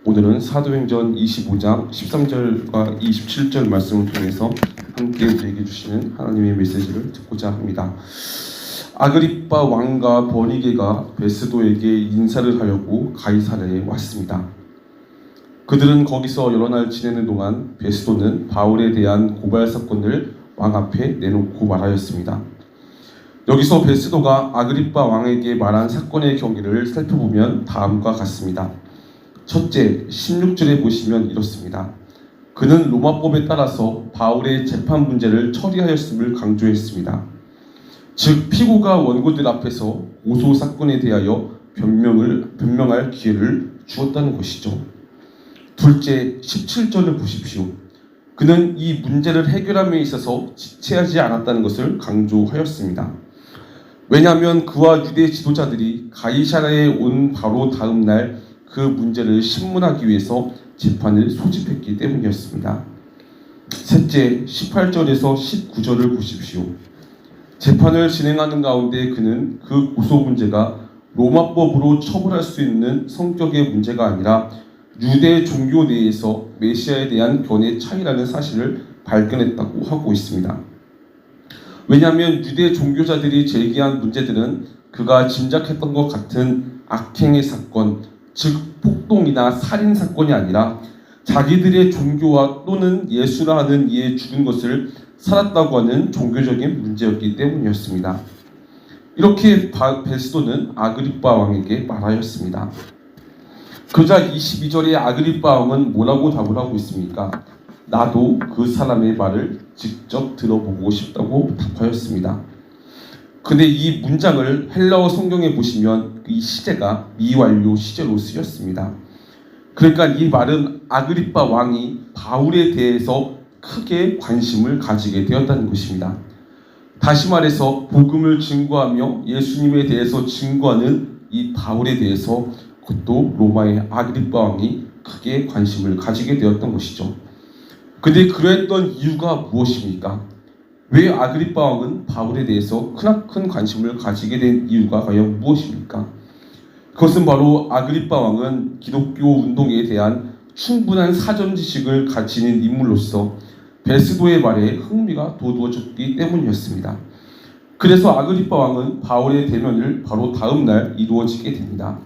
오늘은 사도행전 25장 13절과 27절 말씀을 통해서 함께 우리에게 주시는 하나님의 메시지를 듣고자 합니다. 아그리빠 왕과 버니게가 베스도에게 인사를 하려고 가이사랴에 왔습니다. 그들은 거기서 여러 날 지내는 동안 베스도는 바울에 대한 고발 사건을 왕 앞에 내놓고 말하였습니다. 여기서 베스도가 아그리빠 왕에게 말한 사건의 경위를 살펴보면 다음과 같습니다. 첫째, 16절에 보시면 이렇습니다. 그는 로마법에 따라서 바울의 재판 문제를 처리하였음을 강조했습니다. 즉, 피고가 원고들 앞에서 고소 사건에 대하여 변명할 기회를 주었다는 것이죠. 둘째, 17절을 보십시오. 그는 이 문제를 해결함에 있어서 지체하지 않았다는 것을 강조하였습니다. 왜냐하면 그와 유대 지도자들이 가이사랴에 온 바로 다음 날 그 문제를 신문하기 위해서 재판을 소집했기 때문이었습니다. 셋째, 18절에서 19절을 보십시오. 재판을 진행하는 가운데 그는 그 고소 문제가 로마법으로 처벌할 수 있는 성격의 문제가 아니라 유대 종교 내에서 메시아에 대한 견해 차이라는 사실을 발견했다고 하고 있습니다. 왜냐하면 유대 종교자들이 제기한 문제들은 그가 짐작했던 것 같은 악행의 사건, 즉 폭동이나 살인 사건이 아니라 자기들의 종교와 또는 예수라 하는 이에 죽은 것을 살았다고 하는 종교적인 문제였기 때문이었습니다. 이렇게 베스도는 아그리빠 왕에게 말하였습니다. 그러자 22절에 아그리빠 왕은 뭐라고 답을 하고 있습니까? 나도 그 사람의 말을 직접 들어보고 싶다고 답하였습니다. 근데 이 문장을 헬라어 성경에 보시면 이 시제가 미완료 시제로 쓰였습니다. 그러니까 이 말은 아그리빠 왕이 바울에 대해서 크게 관심을 가지게 되었다는 것입니다. 다시 말해서 복음을 증거하며 예수님에 대해서 증거하는 이 바울에 대해서 그것도 로마의 아그리빠 왕이 크게 관심을 가지게 되었던 것이죠. 근데 그랬던 이유가 무엇입니까? 왜 아그리빠 왕은 바울에 대해서 크나큰 관심을 가지게 된 이유가 과연 무엇입니까? 그것은 바로 아그리빠 왕은 기독교 운동에 대한 충분한 사전 지식을 가지는 인물로서 베스도의 말에 흥미가 돋워졌기 때문이었습니다. 그래서 아그리빠 왕은 바울의 대면을 바로 다음 날 이루어지게 됩니다.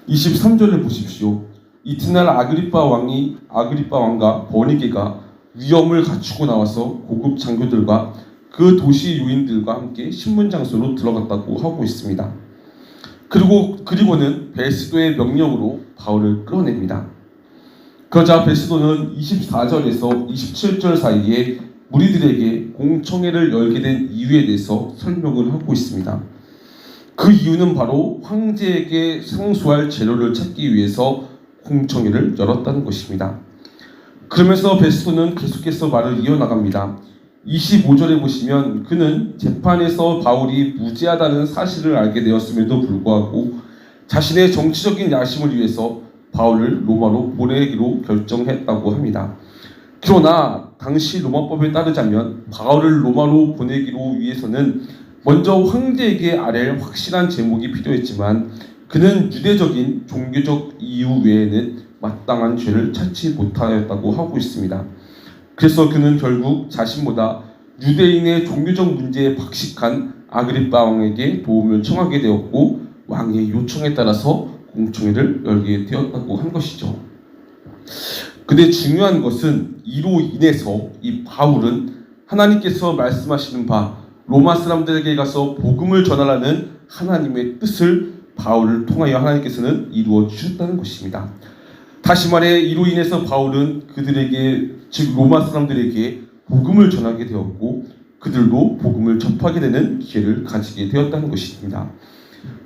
23절을 보십시오. 이튿날 아그리빠 왕과 버니게가 위엄을 갖추고 나와서 고급 장교들과 그 도시 요인들과 함께 신문 장소로 들어갔다고 하고 있습니다. 그리고는 베스도의 명령으로 바울을 끌어냅니다. 그러자 베스도는 24절에서 27절 사이에 무리들에게 공청회를 열게 된 이유에 대해서 설명을 하고 있습니다. 그 이유는 바로 황제에게 상소할 재료를 찾기 위해서 공청회를 열었다는 것입니다. 그러면서 베스도는 계속해서 말을 이어나갑니다. 25절에 보시면 그는 재판에서 바울이 무죄하다는 사실을 알게 되었음에도 불구하고 자신의 정치적인 야심을 위해서 바울을 로마로 보내기로 결정했다고 합니다. 그러나 당시 로마법에 따르자면 바울을 로마로 보내기로 위해서는 먼저 황제에게 아랠 확실한 제목이 필요했지만 그는 유대적인 종교적 이유 외에는 마땅한 죄를 찾지 못하였다고 하고 있습니다. 그래서 그는 결국 자신보다 유대인의 종교적 문제에 박식한 아그리빠 왕에게 도움을 청하게 되었고 왕의 요청에 따라서 공청회를 열게 되었다고 한 것이죠. 근데 중요한 것은 이로 인해서 이 바울은 하나님께서 말씀하시는 바 로마 사람들에게 가서 복음을 전하라는 하나님의 뜻을 바울을 통하여 하나님께서는 이루어 주셨다는 것입니다. 다시 말해 이로 인해서 바울은 그들에게, 즉 로마 사람들에게 복음을 전하게 되었고 그들도 복음을 접하게 되는 기회를 가지게 되었다는 것입니다.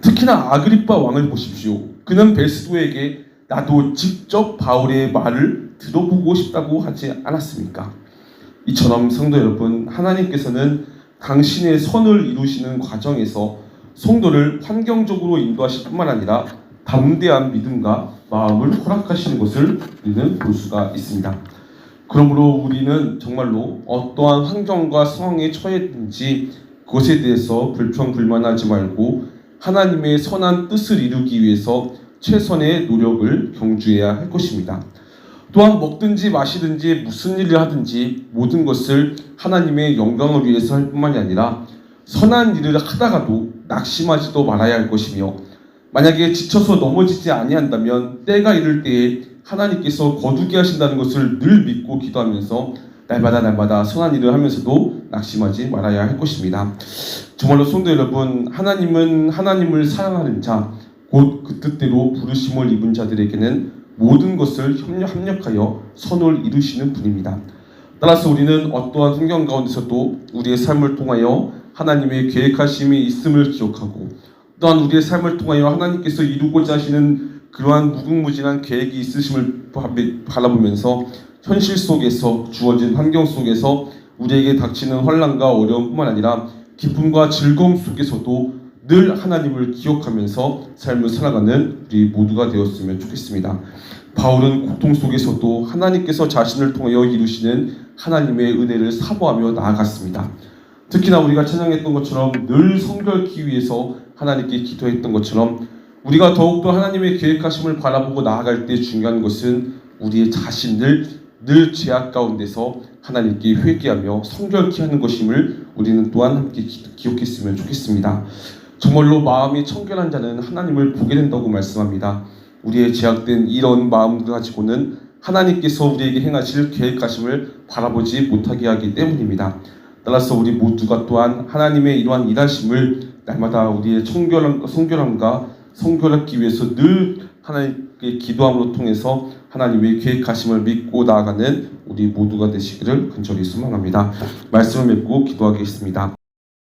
특히나 아그리빠 왕을 보십시오. 그는 베스도에게 나도 직접 바울의 말을 들어보고 싶다고 하지 않았습니까? 이처럼 성도 여러분, 하나님께서는 당신의 선을 이루시는 과정에서 성도를 환경적으로 인도하실 뿐만 아니라 담대한 믿음과 마음을 허락하시는 것을 우리는 볼 수가 있습니다. 그러므로 우리는 정말로 어떠한 환경과 상황에 처했든지 그것에 대해서 불평불만하지 말고 하나님의 선한 뜻을 이루기 위해서 최선의 노력을 경주해야 할 것입니다. 또한 먹든지 마시든지 무슨 일을 하든지 모든 것을 하나님의 영광을 위해서 할 뿐만이 아니라 선한 일을 하다가도 낙심하지도 말아야 할 것이며, 만약에 지쳐서 넘어지지 아니한다면 때가 이를 때에 하나님께서 거두게 하신다는 것을 늘 믿고 기도하면서 날마다 선한 일을 하면서도 낙심하지 말아야 할 것입니다. 정말로 성도 여러분, 하나님은 하나님을 사랑하는 자, 곧 그 뜻대로 부르심을 입은 자들에게는 모든 것을 협력하여 선을 이루시는 분입니다. 따라서 우리는 어떠한 환경 가운데서도 우리의 삶을 통하여 하나님의 계획하심이 있음을 기억하고, 또한 우리의 삶을 통하여 하나님께서 이루고자 하시는 그러한 무궁무진한 계획이 있으심을 바라보면서 현실 속에서, 주어진 환경 속에서 우리에게 닥치는 환난과 어려움뿐만 아니라 기쁨과 즐거움 속에서도 늘 하나님을 기억하면서 삶을 살아가는 우리 모두가 되었으면 좋겠습니다. 바울은 고통 속에서도 하나님께서 자신을 통하여 이루시는 하나님의 은혜를 사모하며 나아갔습니다. 특히나 우리가 찬양했던 것처럼 늘 성결케 위해서 하나님께 기도했던 것처럼 우리가 더욱더 하나님의 계획하심을 바라보고 나아갈 때 중요한 것은 우리의 자신을 늘 죄악 가운데서 하나님께 회개하며 성결케 하는 것임을 우리는 또한 함께 기억했으면 좋겠습니다. 정말로 마음이 청결한 자는 하나님을 보게 된다고 말씀합니다. 우리의 죄악된 이런 마음을 가지고는 하나님께서 우리에게 행하실 계획하심을 바라보지 못하게 하기 때문입니다. 따라서 우리 모두가 또한 하나님의 이러한 일하심을 날마다 우리의 성결함과 성결하기 위해서 늘 하나님께 기도함으로 통해서 하나님의 계획하심을 믿고 나아가는 우리 모두가 되시기를 간절히 소망합니다. 말씀을 맺고 기도하겠습니다.